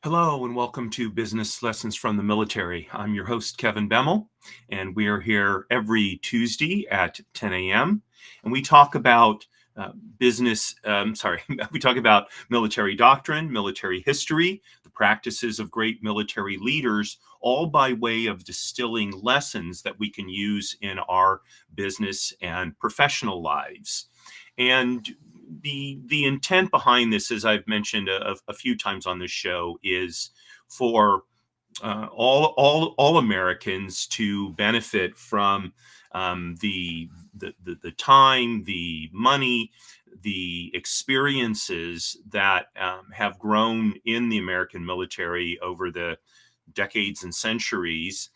Hello and welcome to Business Lessons from the Military. I'm your host, Kevin Bemmel, and we are here every Tuesday at 10 a.m. And we talk about we talk about military doctrine, military history, the practices of great military leaders, all by way of distilling lessons that we can use in our business and professional lives. And the intent behind this, as I've mentioned a few times on this show, is for all Americans to benefit from the time, the money, the experiences that have grown in the American military over the decades and centuries,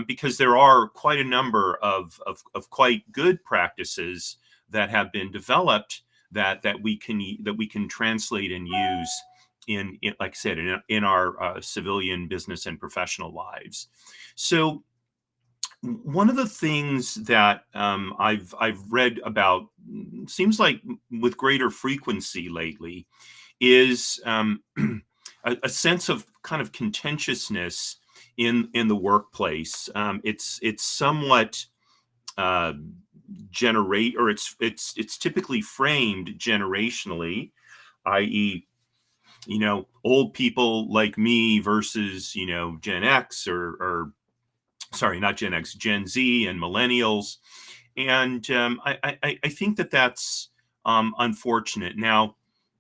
because there are quite a number of quite good practices that have been developed that we can translate and use in like I said, in our civilian, business, and professional lives. So one of the things that I've read about, seems like with greater frequency lately, is a sense of kind of contentiousness in the workplace. It's somewhat uh, generate or it's typically framed generationally, i.e., old people like me versus Gen X or sorry, not Gen X, Gen Z and millennials. And I think that's unfortunate. Now,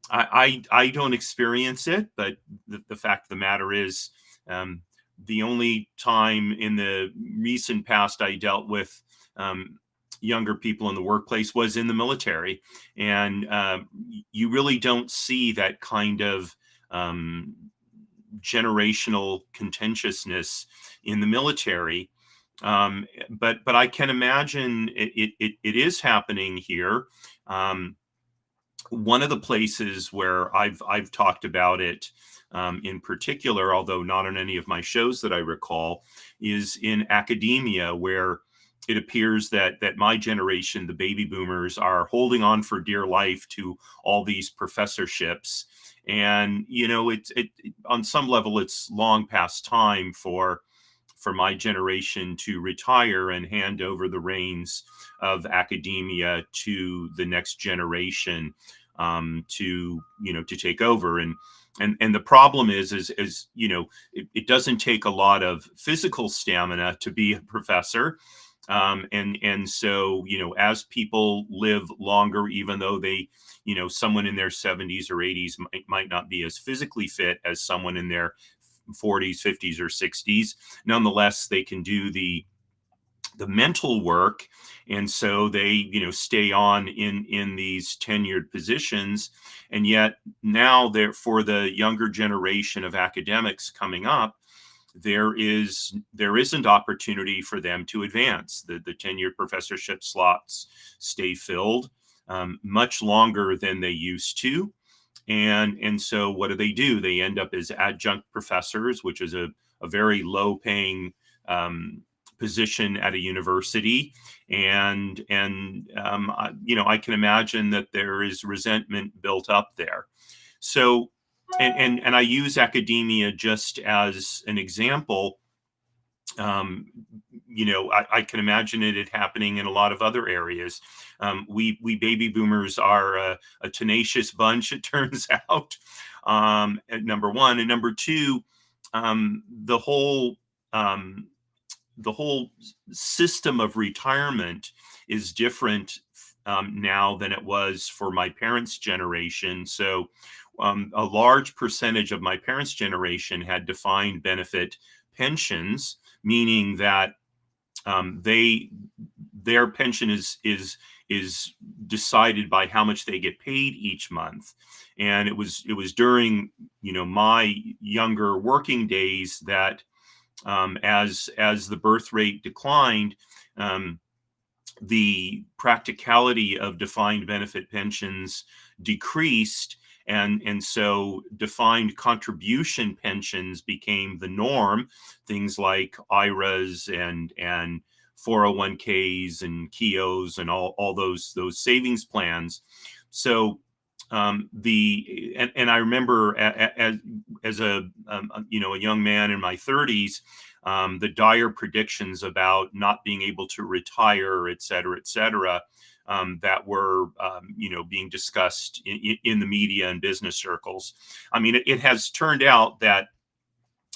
I don't experience it, but the fact of the matter is, um, the only time in the recent past I dealt with younger people in the workplace was in the military, and you really don't see that kind of um, generational contentiousness in the military. But I can imagine it is happening here. Um, One of the places where I've talked about it in particular, although not on any of my shows that I recall, is in academia, where it appears that my generation, the baby boomers, are holding on for dear life to all these professorships. And it on some level it's long past time for my generation to retire and hand over the reins of academia to the next generation, to take over. And the problem is it doesn't take a lot of physical stamina to be a professor. And so as people live longer, even though they someone in their 70s or 80s might not be as physically fit as someone in their 40s, 50s, or 60s, nonetheless they can do the mental work, and so they stay on in these tenured positions. And yet now, there, for the younger generation of academics coming up, there isn't opportunity for them to advance. The tenured professorship slots stay filled much longer than they used to. And so what do? They end up as adjunct professors, which is a very low paying position at a university. I can imagine that there is resentment built up there. So, and I use academia just as an example. I can imagine it happening in a lot of other areas. We baby boomers are a tenacious bunch, it turns out. At number one, and number two, um, the whole um, the whole system of retirement is different now than it was for my parents' generation. So, a large percentage of my parents' generation had defined benefit pensions, meaning that their pension is decided by how much they get paid each month. And it was during my younger working days that as the birth rate declined, um, the practicality of defined benefit pensions decreased, and so defined contribution pensions became the norm. Things like IRAs and 401ks and KIOs and all those savings plans. So I remember as a a young man in my 30s, the dire predictions about not being able to retire, et cetera, that were being discussed in the media and business circles. I mean, it has turned out that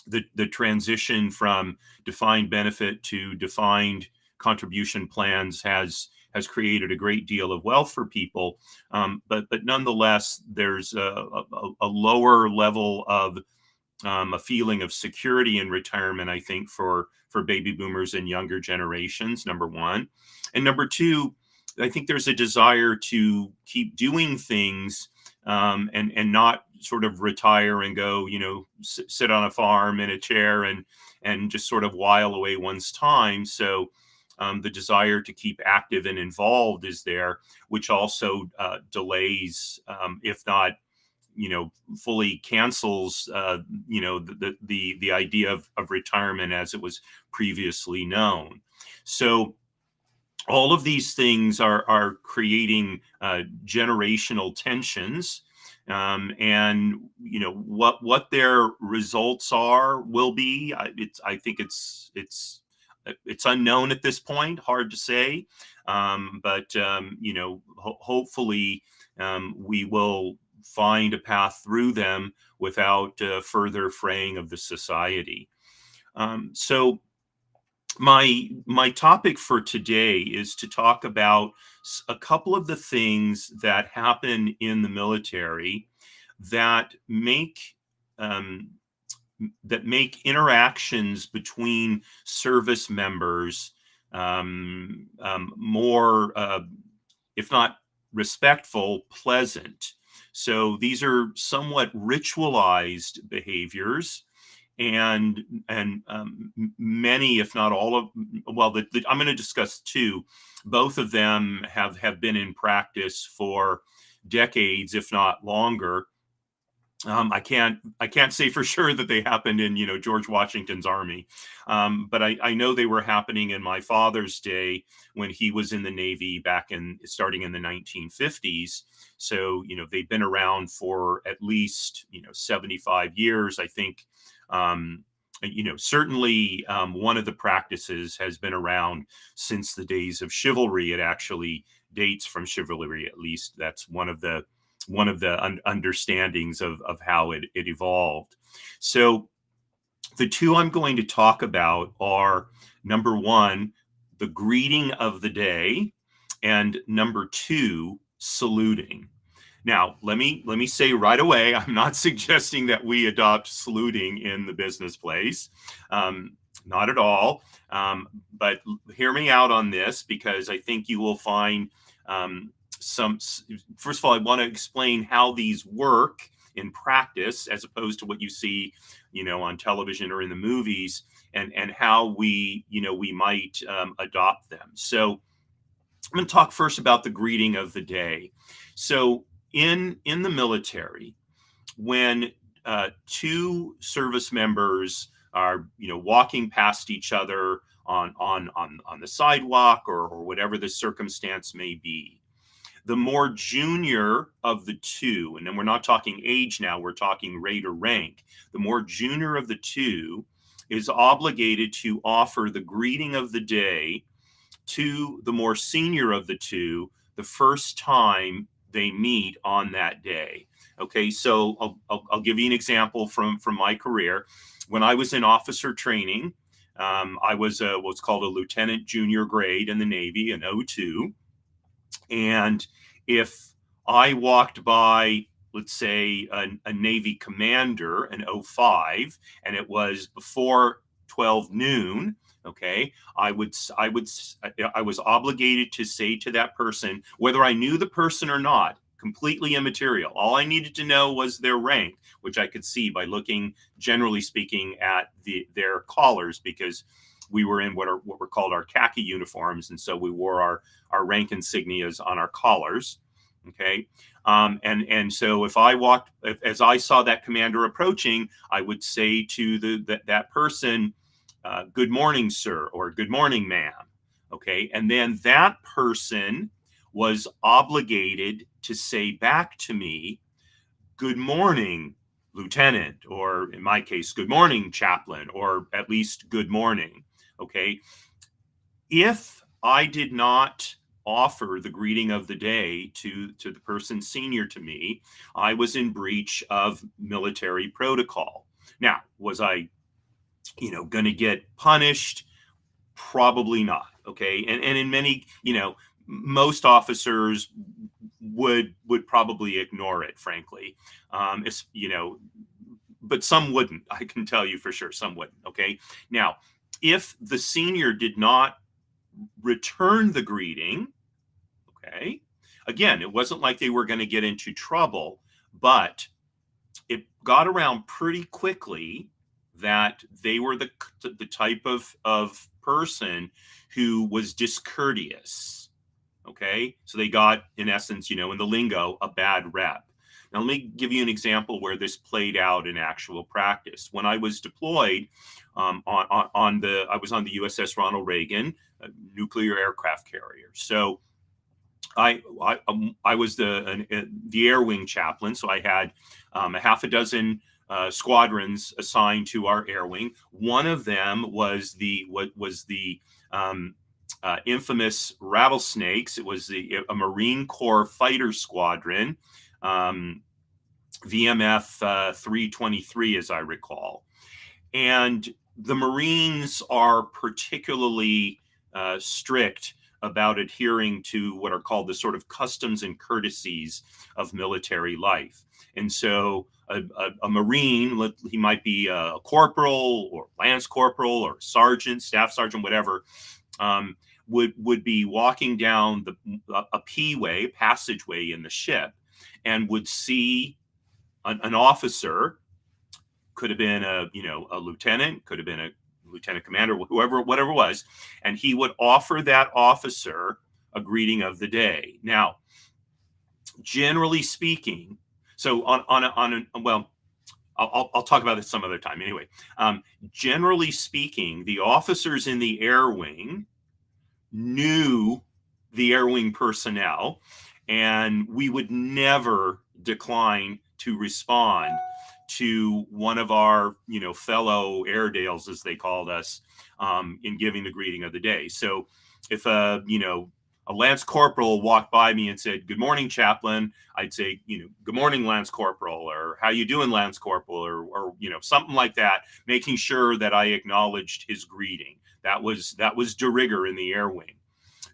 the transition from defined benefit to defined contribution plans has created a great deal of wealth for people, but nonetheless, there's a lower level of a feeling of security in retirement, I think, for baby boomers and younger generations, number one. And number two, I think there's a desire to keep doing things, and not sort of retire and go, sit on a farm in a chair and just sort of while away one's time. So the desire to keep active and involved is there, which also delays, if not fully cancels the idea of retirement as it was previously known. So all of these things are creating generational tensions, and what their results will be. I think it's unknown at this point, hard to say, but hopefully we will find a path through them without further fraying of the society. So my topic for today is to talk about a couple of the things that happen in the military that make um, interactions between service members more, if not respectful, pleasant. So these are somewhat ritualized behaviors, and many, if not all of, well, I'm going to discuss two. Both of them have been in practice for decades, if not longer. I can't say for sure that they happened in George Washington's army, but I know they were happening in my father's day when he was in the Navy starting in the 1950s. So they've been around for at least 75 years, I think. Certainly one of the practices has been around since the days of chivalry. It actually dates from chivalry, at least. That's one of the understandings of how it evolved. So the two I'm going to talk about are, number one, the greeting of the day, and number two, saluting. Now, let me say right away, I'm not suggesting that we adopt saluting in the business place. Not at all. But hear me out on this, because I think you will find first of all, I want to explain how these work in practice as opposed to what you see, on television or in the movies, and how we might adopt them. So I'm going to talk first about the greeting of the day. So in the military, when two service members are walking past each other on the sidewalk, or whatever the circumstance may be, the more junior of the two, and then we're not talking age now, we're talking rate or rank, the more junior of the two is obligated to offer the greeting of the day to the more senior of the two the first time they meet on that day. Okay, so I'll give you an example from my career. When I was in officer training, I was what's called a lieutenant junior grade in the Navy, an O2. And if I walked by, let's say, a Navy commander, an O5, and it was before 12 noon, okay, I was obligated to say to that person, whether I knew the person or not, completely immaterial. All I needed to know was their rank, which I could see by looking, generally speaking, at their collars, because we were in what were called our khaki uniforms, and so we wore our rank insignias on our collars. Okay, and so if as I saw that commander approaching, I would say to that person, "Good morning, sir," or "Good morning, ma'am." Okay, and then that person was obligated to say back to me, "Good morning, Lieutenant," or in my case, "Good morning, Chaplain," or at least "Good morning." Okay. If I did not offer the greeting of the day to the person senior to me, I was in breach of military protocol. Now, was I, going to get punished? Probably not. Okay. And in many, most officers would probably ignore it, frankly. It's, but some wouldn't. I can tell you for sure, some wouldn't. Okay. Now, if the senior did not return the greeting, okay, again, it wasn't like they were going to get into trouble, but it got around pretty quickly that they were the type of person who was discourteous. Okay. So they got, in essence, in the lingo, a bad rep. Now, let me give you an example where this played out in actual practice. When I was deployed, I was on the USS Ronald Reagan, a nuclear aircraft carrier. So I was the air wing chaplain. So I had a half a dozen squadrons assigned to our air wing. One of them was the infamous Rattlesnakes. It was a Marine Corps fighter squadron, VMF 323, as I recall. And the Marines are particularly strict about adhering to what are called the sort of customs and courtesies of military life. And so a Marine, he might be a corporal or lance corporal or sergeant, staff sergeant, whatever, would be walking down a P-way, passageway in the ship, and would see an officer. Could have been a lieutenant, could have been a lieutenant commander, whatever it was, and he would offer that officer a greeting of the day. Now, generally speaking, so well, I'll talk about this some other time. Anyway, generally speaking, the officers in the air wing knew the air wing personnel, and we would never decline to respond to one of our, fellow Airedales, as they called us, in giving the greeting of the day. So if a Lance Corporal walked by me and said, "Good morning, Chaplain," I'd say, "Good morning, Lance Corporal," or "How you doing, Lance Corporal," or something like that, making sure that I acknowledged his greeting. That was de rigueur in the air wing.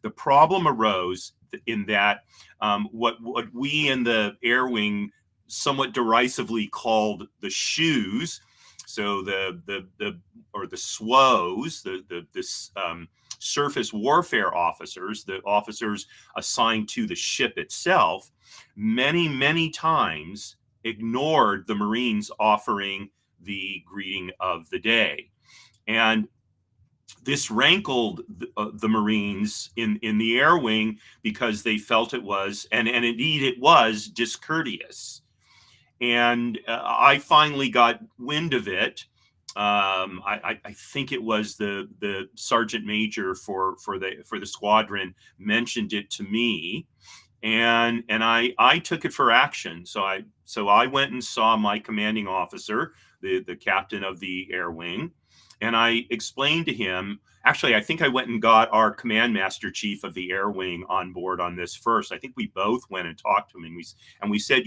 The problem arose in that what we in the air wing somewhat derisively called the shoes. So the SWOs, the surface warfare officers, the officers assigned to the ship itself, many times ignored the Marines offering the greeting of the day. And this rankled the Marines in the air wing because they felt it was, and indeed it was, discourteous. And I finally got wind of it. I think it was the sergeant major for the squadron mentioned it to me, and I took it for action. So I went and saw my commanding officer, the captain of the air wing, and I explained to him. Actually, I think I went and got our command master chief of the air wing on board on this first. I think we both went and talked to him, and we said,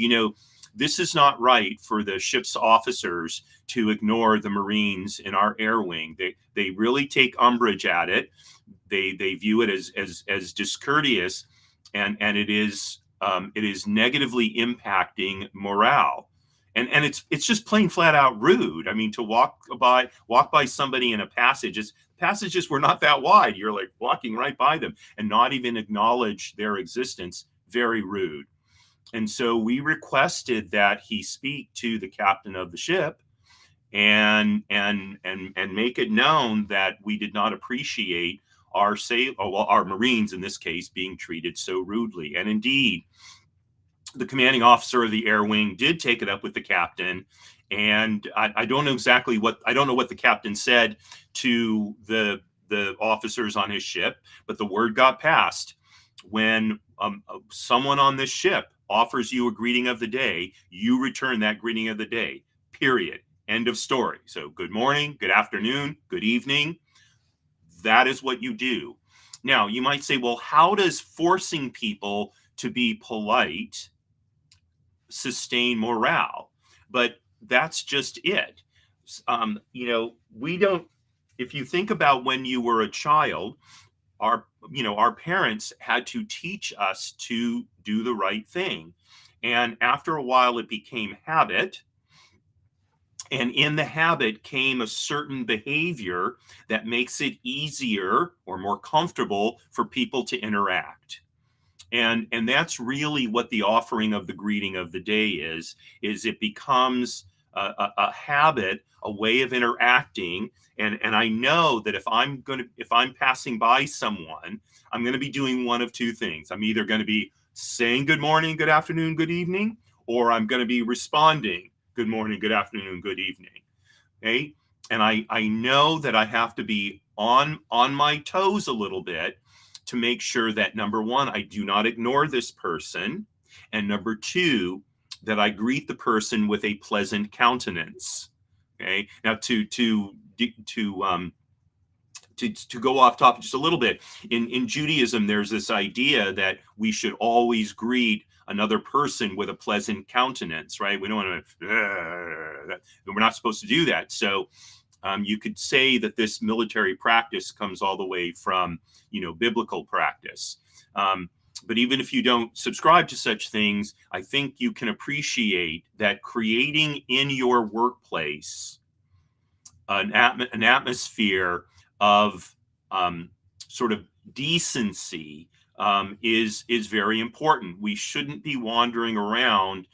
this is not right for the ship's officers to ignore the Marines in our air wing. They really take umbrage at it. They view it as discourteous, and it is negatively impacting morale. And it's just plain flat out rude. I mean, to walk by somebody in a passage, passages were not that wide. You're like walking right by them and not even acknowledge their existence. Very rude. And so we requested that he speak to the captain of the ship and make it known that we did not appreciate our Marines in this case being treated so rudely. And indeed, the commanding officer of the air wing did take it up with the captain. And I don't know exactly what the captain said to the officers on his ship, but the word got passed. when someone on this ship offers you a greeting of the day, you return that greeting of the day, period. End of story. So good morning, good afternoon, good evening. That is what you do. Now, you might say, well, how does forcing people to be polite sustain morale? But that's just it. We don't, if you think about when you were a child, our parents had to teach us to do the right thing. And after a while, it became habit. And in the habit came a certain behavior that makes it easier or more comfortable for people to interact. And that's really what the offering of the greeting of the day is it becomes a habit, a way of interacting. And I know that if I'm passing by someone, I'm going to be doing one of two things. I'm either going to be saying good morning, good afternoon, good evening, or I'm going to be responding good morning, good afternoon, good evening. Okay. And I know that I have to be on my toes a little bit to make sure that, number one, I do not ignore this person, and number two, that I greet the person with a pleasant countenance. Okay. Now to go off topic just a little bit, in Judaism, there's this idea that we should always greet another person with a pleasant countenance, right? We don't want to, we're not supposed to do that. So you could say that this military practice comes all the way from, biblical practice. But even if you don't subscribe to such things, I think you can appreciate that creating in your workplace an atmosphere of sort of decency is very important. We shouldn't be wandering around,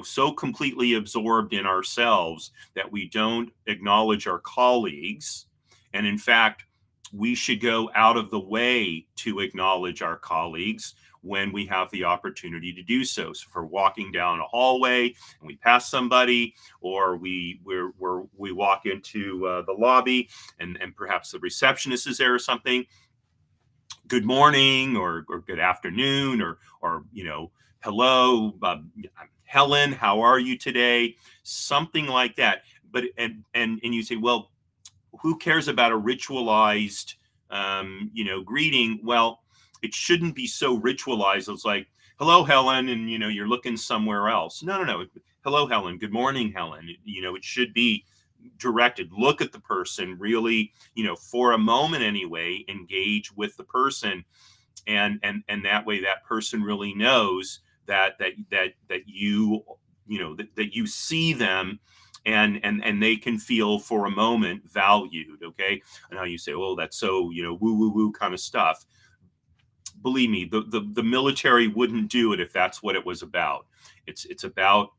so completely absorbed in ourselves that we don't acknowledge our colleagues. And in fact, we should go out of the way to acknowledge our colleagues when we have the opportunity to do so. So if we're walking down a hallway and we pass somebody, or we walk into the lobby and perhaps the receptionist is there or something, good morning or good afternoon or hello, Helen, how are you today? Something like that. But and you say, well, who cares about a ritualized greeting? Well, it shouldn't be so ritualized. It's like, hello, Helen, and you're looking somewhere else. No. Hello, Helen. Good morning, Helen. It should be directed. Look at the person, really, for a moment anyway, engage with the person, and that way that person really knows that you that you see them, and they can feel for a moment valued. Okay. And now you say, oh, that's so woo woo kind of stuff. Believe me, the military wouldn't do it if that's what it was about. It's about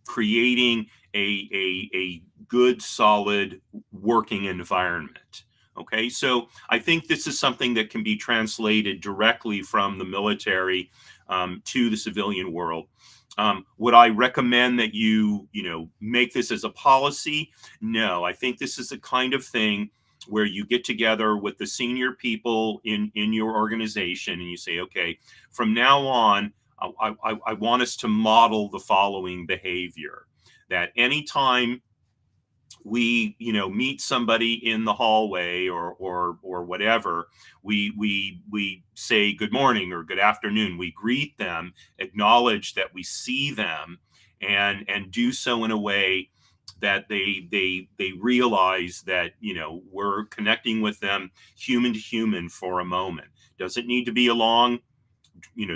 creating a good, solid working environment. Okay, so I think this is something that can be translated directly from the military to the civilian world. Would I recommend that you make this as a policy? No, I think this is the kind of thing where you get together with the senior people in your organization and you say, okay, from now on, I want us to model the following behavior. That anytime we meet somebody in the hallway or whatever, we say good morning or good afternoon. We greet them, acknowledge that we see them, and do so in a way that they realize that we're connecting with them human to human for a moment. Doesn't need to be a long,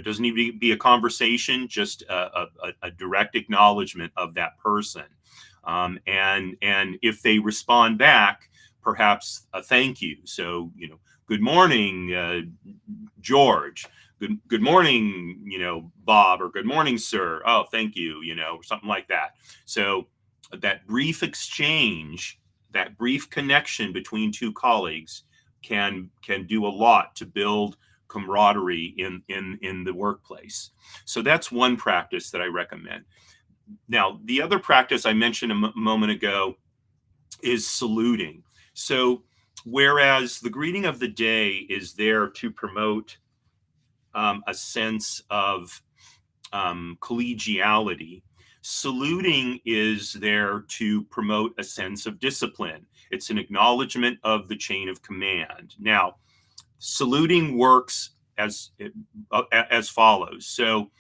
doesn't need to be a conversation, just a direct acknowledgement of that person. And if they respond back, perhaps a thank you. So, good morning, George. Good morning, Bob, or good morning, sir. Oh, thank you, or something like that. So that brief exchange, that brief connection between two colleagues can do a lot to build camaraderie in the workplace. So that's one practice that I recommend. Now, the other practice I mentioned a moment ago is saluting. So Whereas the greeting of the day is there to promote a sense of collegiality, saluting is there to promote a sense of discipline. It's an acknowledgement of the chain of command. Now, saluting works as follows. So,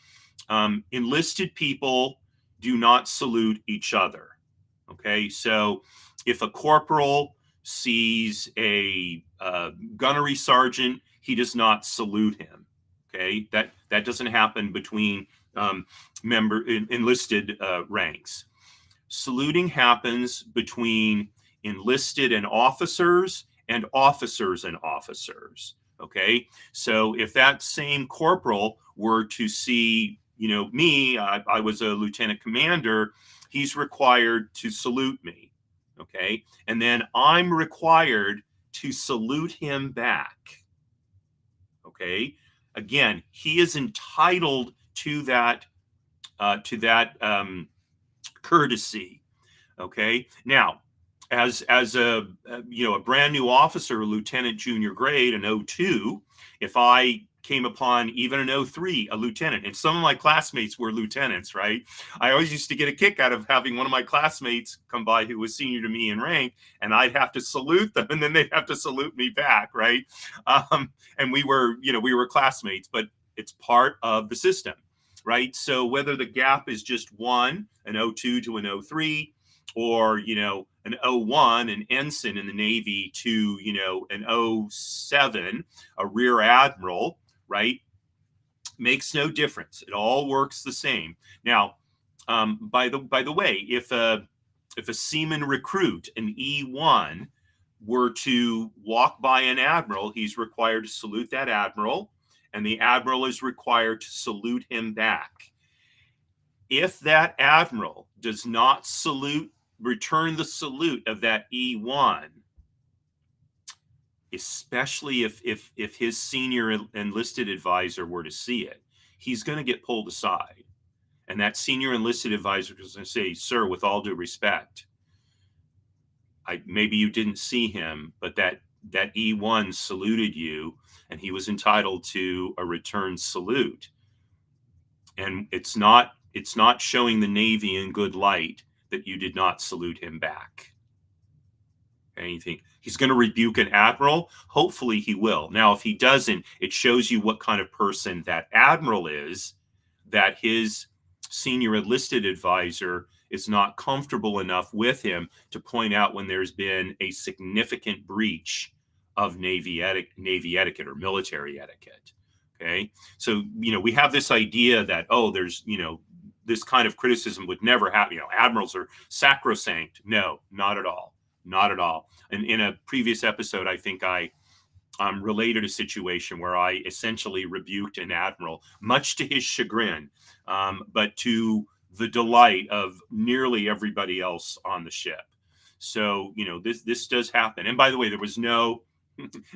enlisted people do not salute each other. Okay, so if a corporal sees a gunnery sergeant, he does not salute him. Okay, that doesn't happen between enlisted ranks. Saluting happens between enlisted and officers and officers and officers. Okay, so if that same corporal were to see, me, I was a lieutenant commander, he's required to salute me. Okay, and then I'm required to salute him back. Okay, again, he is entitled to that courtesy. Okay, now as a brand new officer, lieutenant junior grade, an O2, if I came upon even an O3, a lieutenant, and some of my classmates were lieutenants, right? I always used to get a kick out of having one of my classmates come by who was senior to me in rank, and I'd have to salute them, and then they'd have to salute me back, right? And we were classmates, but it's part of the system, right? So whether the gap is just one, an O2 to an O3, or an O1, an ensign in the Navy, to an O7, a rear admiral, right, makes no difference. It all works the same. Now, by the way, if a seaman recruit, an E1, were to walk by an admiral, he's required to salute that admiral, and the admiral is required to salute him back. If that admiral does not return the salute of that E1, especially if his senior enlisted advisor were to see it, he's going to get pulled aside. And that senior enlisted advisor is going to say, "Sir, with all due respect, maybe you didn't see him, but that E1 saluted you, and he was entitled to a return salute. And it's not showing the Navy in good light that you did not salute him back." And you think he's going to rebuke an admiral? Hopefully he will. Now, if he doesn't, it shows you what kind of person that admiral is, that his senior enlisted advisor is not comfortable enough with him to point out when there's been a significant breach of Navy etiquette or military etiquette. Okay, so we have this idea that there's this kind of criticism would never happen. Admirals are sacrosanct. No, not at all. Not at all. And in a previous episode, I think I related a situation where I essentially rebuked an admiral, much to his chagrin, but to the delight of nearly everybody else on the ship. So, this does happen. And by the way, there was no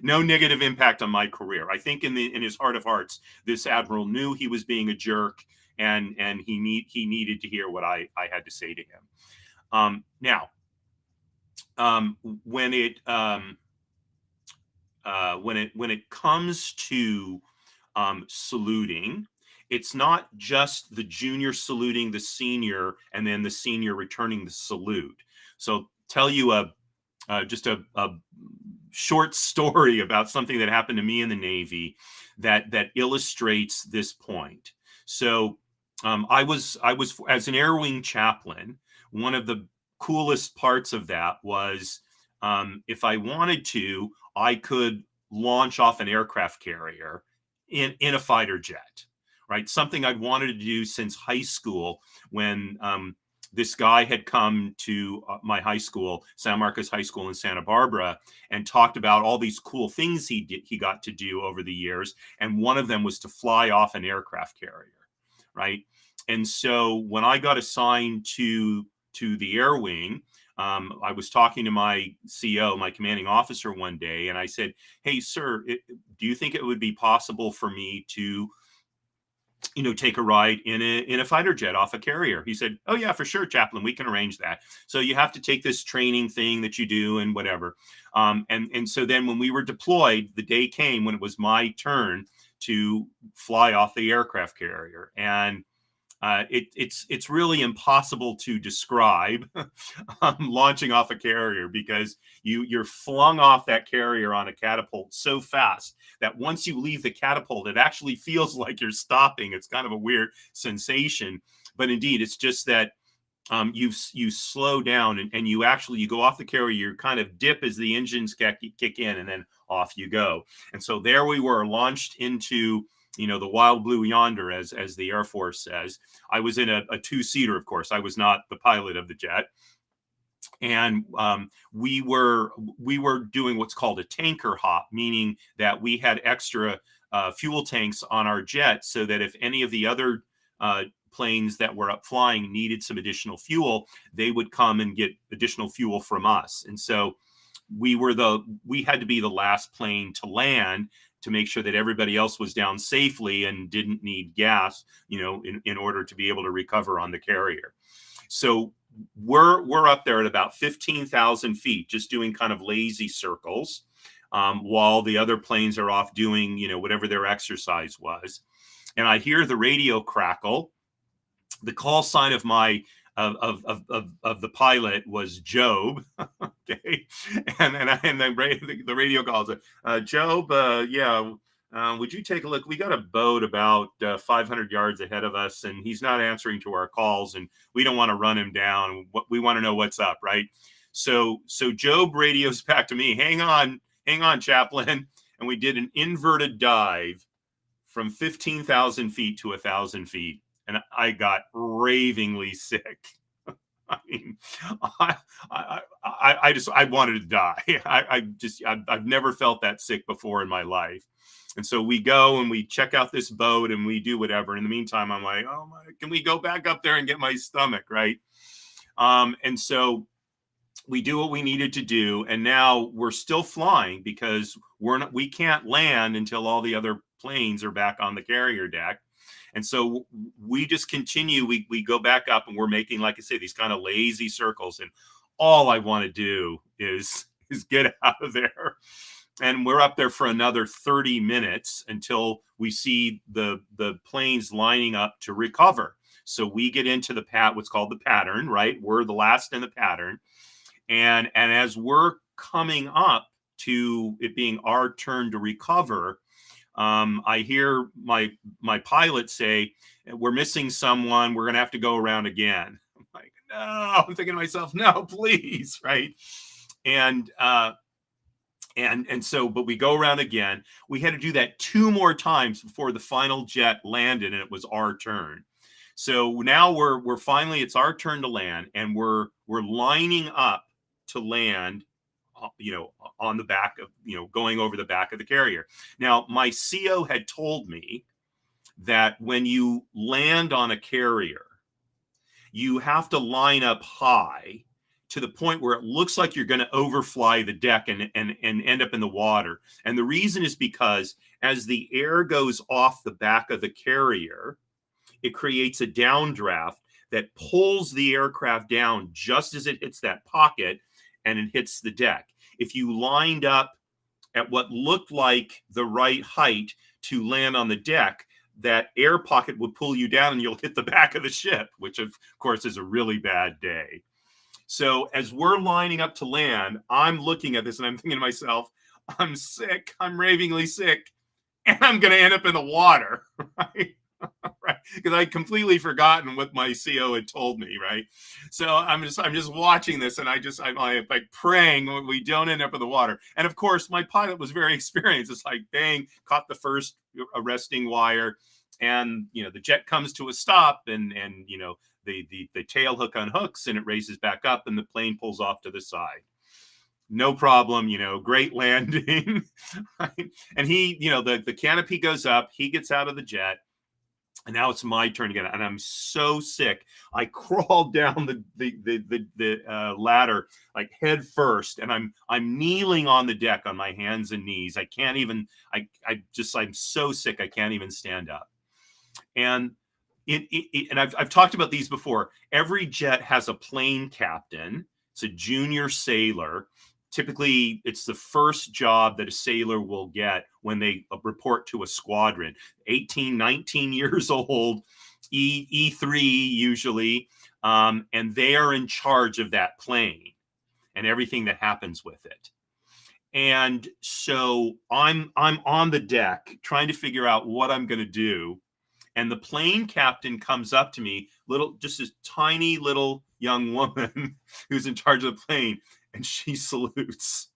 negative impact on my career. I think in his heart of hearts, this admiral knew he was being a jerk, and he needed to hear what I had to say to him. Now, when it comes to saluting, it's not just the junior saluting the senior and then the senior returning the salute. So tell you just a short story about something that happened to me in the Navy that illustrates this point. So I was as an Air Wing chaplain. One of the coolest parts of that was if I wanted to, I could launch off an aircraft carrier in a fighter jet, right? Something I'd wanted to do since high school, when this guy had come to my high school, San Marcos High School in Santa Barbara, and talked about all these cool things he got to do over the years. And one of them was to fly off an aircraft carrier, right? And so when I got assigned to the Air Wing, I was talking to my CO, my commanding officer, one day, and I said, "Hey, sir, do you think it would be possible for me to take a ride in a fighter jet off a carrier. He said, "Oh yeah, for sure, Chaplain, we can arrange that." So you have to take this training thing that you do and whatever. And so then when we were deployed, the day came when it was my turn to fly off the aircraft carrier, and it's really impossible to describe launching off a carrier, because you're flung off that carrier on a catapult so fast that once you leave the catapult, it actually feels like you're stopping. It's kind of a weird sensation, but indeed, it's just that you slow down, and you go off the carrier. You kind of dip as the engines kick in, and then off you go. And so there we were, launched into the wild blue yonder, as the Air Force says. I was in a two-seater, of course. I was not the pilot of the jet, and we were doing what's called a tanker hop, meaning that we had extra fuel tanks on our jet, so that if any of the other planes that were up flying needed some additional fuel, they would come and get additional fuel from us. And so we had to be the last plane to land, to make sure that everybody else was down safely and didn't need gas, in order to be able to recover on the carrier. So we're up there at about 15,000 feet, just doing kind of lazy circles, while the other planes are off doing, whatever their exercise was. And I hear the radio crackle. The call sign of the pilot was Job. Okay, and then the radio calls it, Job. Yeah, would you take a look? We got a boat about 500 yards ahead of us, and he's not answering to our calls, and we don't want to run him down. We want to know what's up, right? So Job radios back to me. Hang on, Chaplain. And we did an inverted dive from 15,000 feet to 1,000 feet. And I got ravingly sick. I mean, I wanted to die. I've never felt that sick before in my life. And so we go and we check out this boat and we do whatever. In the meantime, I'm like, oh my, can we go back up there and get my stomach, right? And so we do what we needed to do. And now we're still flying, because we can't land until all the other planes are back on the carrier deck. And so we just continue. We go back up, and we're making, like I say, these kind of lazy circles. And all I want to do is get out of there. And we're up there for another 30 minutes until we see the planes lining up to recover. So we get into what's called the pattern, right? We're the last in the pattern. And as we're coming up to it being our turn to recover, I hear my pilot say, "We're missing someone. We're going to have to go around again." I'm like, no. I'm thinking to myself, no, please, right? And so, but we go around again. We had to do that 2 more times before the final jet landed, and it was our turn. So now we're finally, it's our turn to land, and we're lining up to land, on the back of, going over the back of the carrier. Now, my CO had told me that when you land on a carrier, you have to line up high to the point where it looks like you're going to overfly the deck and end up in the water. And the reason is because as the air goes off the back of the carrier, it creates a downdraft that pulls the aircraft down just as it hits that pocket, and it hits the deck. If you lined up at what looked like the right height to land on the deck, that air pocket would pull you down and you'll hit the back of the ship, which of course is a really bad day. So as we're lining up to land, I'm looking at this and I'm thinking to myself, I'm sick, I'm ravingly sick, and I'm going to end up in the water, right? Right, because I'd completely forgotten what my CO had told me, right? So I'm just watching this, and I'm like praying we don't end up in the water. And of course, my pilot was very experienced. It's like, bang, caught the first arresting wire, and the jet comes to a stop, and the tail hook unhooks, and it races back up, and the plane pulls off to the side. No problem, great landing. Right? And he, the canopy goes up, he gets out of the jet. And now it's my turn again, and I'm so sick. I crawled down the ladder like head first, and I'm kneeling on the deck on my hands and knees. I can't even. I'm so sick I can't even stand up. And and I've talked about these before. Every jet has a plane captain. It's a junior sailor. Typically, it's the first job that a sailor will get when they report to a squadron. 18, 19 years old, E3 usually, and they are in charge of that plane and everything that happens with it. And so I'm on the deck trying to figure out what I'm going to do, and the plane captain comes up to me, just this tiny little young woman who's in charge of the plane, and she salutes.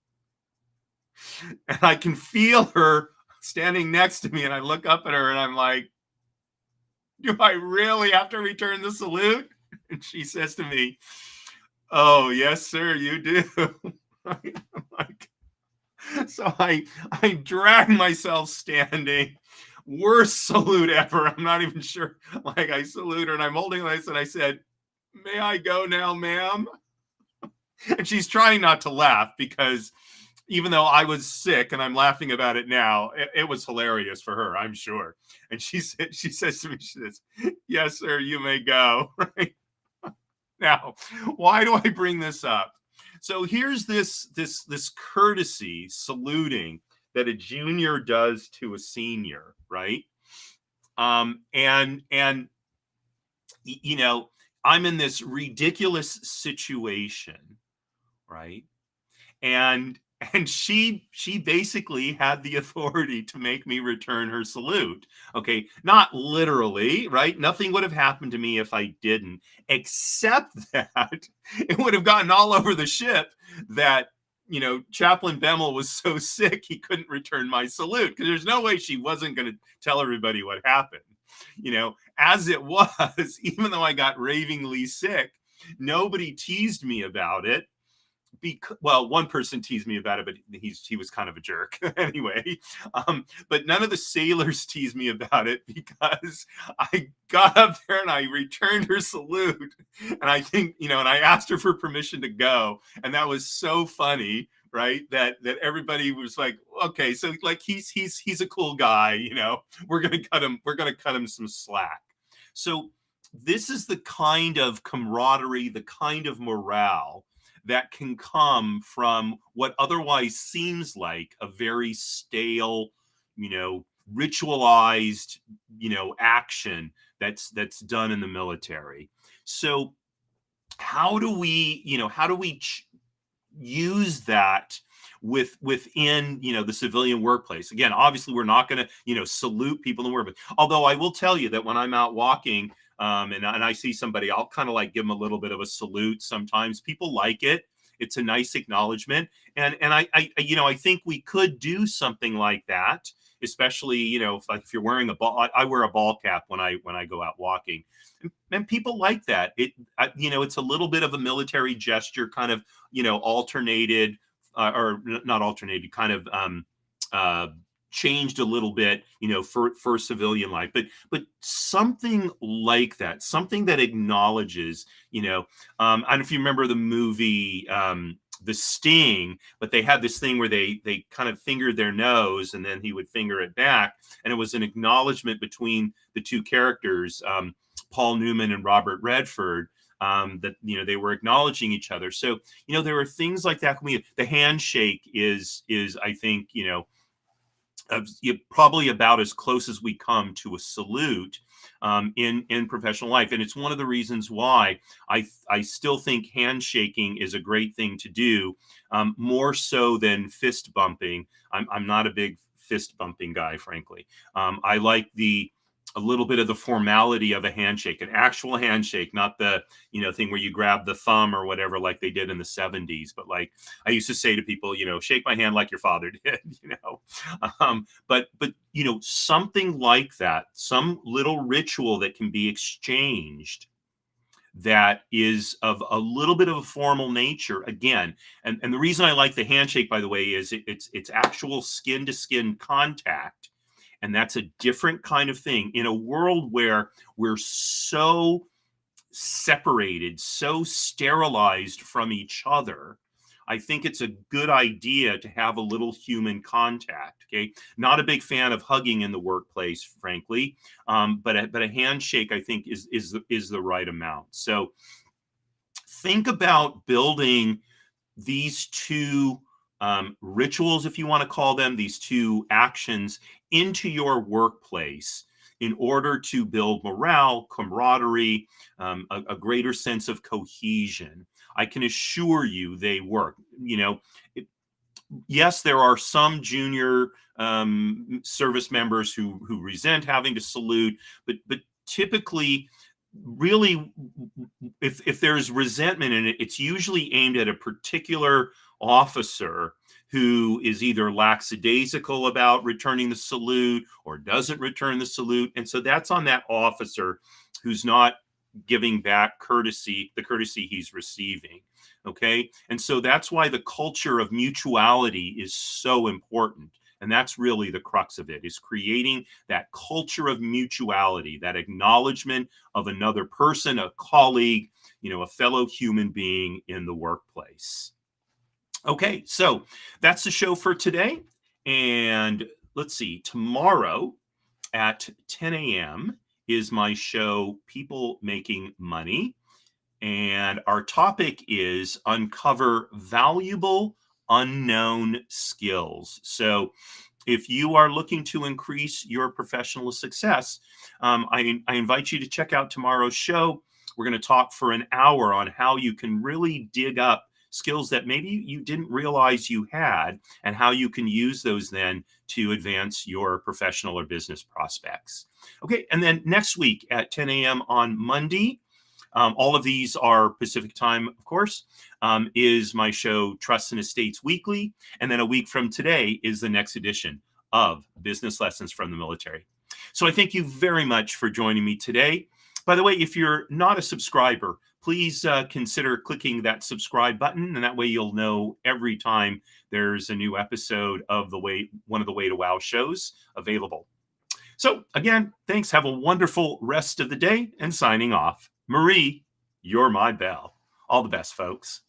And I can feel her standing next to me, and I look up at her and I'm like, do I really have to return the salute? And she says to me, oh, yes, sir, you do. So I drag myself standing. Worst salute ever. I'm not even sure. Like, I salute her and I'm holding this, and I said, may I go now, ma'am? And she's trying not to laugh, because even though I was sick and I'm laughing about it now, it was hilarious for her, I'm sure. And she says to me, she says, yes, sir, you may go. Right now, why do I bring this up? So here's this courtesy saluting that a junior does to a senior, right? And you know, I'm in this ridiculous situation, right? And she basically had the authority to make me return her salute. Okay, not literally, right? Nothing would have happened to me if I didn't, except that it would have gotten all over the ship that, you know, Chaplain Bemmel was so sick he couldn't return my salute, because there's no way she wasn't going to tell everybody what happened. You know, as it was, even though I got ravingly sick, nobody teased me about it. Well, one person teased me about it, but he was kind of a jerk anyway. But none of the sailors teased me about it, because I got up there and I returned her salute, and I think, you know, and I asked her for permission to go, and that was so funny, right? That everybody was like, okay, so like he's a cool guy, you know, we're gonna cut him some slack. So this is the kind of camaraderie, the kind of morale that can come from what otherwise seems like a very stale, you know, ritualized, you know, action that's done in the military. So how do we, you know, use that within, you know, the civilian workplace? Again, obviously we're not going to, you know, salute people in the work, but although I will tell you that when I'm out walking, and I see somebody, I'll kind of like give them a little bit of a salute. Sometimes people like it. It's a nice acknowledgement. And you know, I think we could do something like that, especially, you know, if you're wearing a ball. I wear a ball cap when I go out walking, and people like that. You know, it's a little bit of a military gesture, kind of, you know, alternated, or not alternated, kind of changed a little bit, you know, for civilian life, but something like that, something that acknowledges, you know, I don't know if you remember the movie The Sting, but they had this thing where they kind of fingered their nose and then he would finger it back, and it was an acknowledgement between the two characters, Paul Newman and Robert Redford, that, you know, they were acknowledging each other. So, you know, there are things like that. The handshake is I think, you know, probably about as close as we come to a salute in professional life. And it's one of the reasons why I still think handshaking is a great thing to do, more so than fist bumping. I'm not a big fist bumping guy, frankly. I like a little bit of the formality of a handshake, an actual handshake, not the, you know, thing where you grab the thumb or whatever like they did in the 70s. But like I used to say to people, you know, shake my hand like your father did, you know. But you know, something like that, some little ritual that can be exchanged that is of a little bit of a formal nature again. And the reason I like the handshake, by the way, is it's actual skin to skin contact. And that's a different kind of thing in a world where we're so separated, so sterilized from each other. I think it's a good idea to have a little human contact. Okay, not a big fan of hugging in the workplace, frankly, but a handshake I think is the right amount. So think about building these two rituals, if you want to call them, these two actions into your workplace in order to build morale, camaraderie, a greater sense of cohesion. I can assure you they work. You know, yes, there are some junior service members who resent having to salute, but typically, really, if there's resentment in it, it's usually aimed at a particular officer who is either lackadaisical about returning the salute or doesn't return the salute, and so that's on that officer who's not giving back the courtesy he's receiving. Okay, and so that's why the culture of mutuality is so important. And that's really the crux of it, is creating that culture of mutuality, that acknowledgement of another person, a colleague, a fellow human being in the workplace. Okay, so that's the show for today. And let's see, tomorrow at 10 a.m. is my show, People Making Money. And our topic is uncover valuable unknown skills. So if you are looking to increase your professional success, I invite you to check out tomorrow's show. We're going to talk for an hour on how you can really dig up skills that maybe you didn't realize you had, and how you can use those then to advance your professional or business prospects. Okay, and then next week at 10 a.m. on Monday, all of these are Pacific time, of course, is my show, Trusts and Estates Weekly. And then a week from today is the next edition of Business Lessons from the Military. So I thank you very much for joining me today. By the way, if you're not a subscriber, please consider clicking that subscribe button, and that way you'll know every time there's a new episode of one of the Way to Wow shows available. So again, thanks. Have a wonderful rest of the day, and signing off. Marie, you're my belle. All the best, folks.